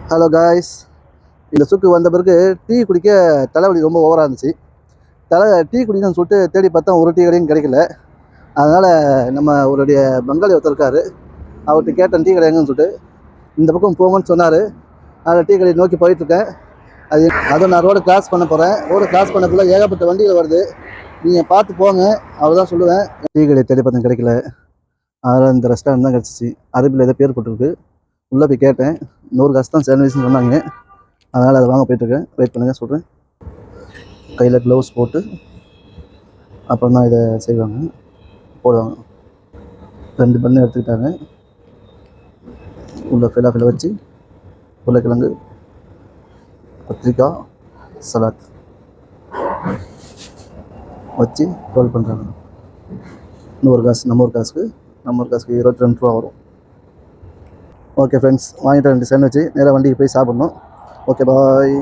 Hello guys. இந்த சுக்கு வந்த பிறகு டீ குடிக்க தலைவலி ரொம்ப ஓவராக இருந்துச்சு. டீ குடிக்கணும்னு சொல்லிட்டு தேடி பார்த்தா ஒரு டீ கடையும் கிடைக்கல. அதனால் நம்ம அவருடைய பங்காளி ஒருத்தர் இருக்கார், அவர்கிட்ட கேட்டேன் டீ கடை எங்கன்னு சொல்லிட்டு. இந்த பக்கம் போங்கன்னு சொன்னார். அதில் டீ கடையை நோக்கி போயிட்டுருக்கேன். அதுவும் நான் ரோடு கிராஸ் பண்ண போகிறேன். ரோடு கிராஸ் பண்ணக்குள்ள ஏகப்பட்ட வண்டிகள் வருது. நீங்கள் பார்த்து போங்க, அவ்வளோதான் சொல்லுவேன். டீ கடையை தேடி பார்த்தேன், கிடைக்கல. அதில் இந்த ரெஸ்டாரண்ட் தான் கிடச்சிச்சு. அரபியில் ஏதோ பேர் போட்டிருக்கு. உள்ளே போய் கேட்டேன், 100 காசு தான் சேலரிஸ்ன்னு சொன்னாங்க. அதனால் அதை வாங்க போயிட்டுருக்கேன். வெயிட் பண்ணுங்கள், சொல்கிறேன். கையில் க்ளவுஸ் போட்டு அப்புறம் தான் இதை செய்வாங்க, போடுவாங்க. 2 பண்ணு எடுத்துக்கிட்டாங்க. உள்ள ஃபிலாஃபில் வச்சு உருளைக்கிழங்கு, கத்திரிக்காய், சலாட் வச்சு ரோல் பண்ணுறாங்க. 100 காசு, நம்ம ஊர் காசுக்கு 22 ரூபா வரும். ஓகே ஃப்ரெண்ட்ஸ், வாங்கிட்டு 2 சாண்ட்விச்சு நேராக வண்டிக்கு போய் சாப்பிட்ணும். ஓகே, பாய்.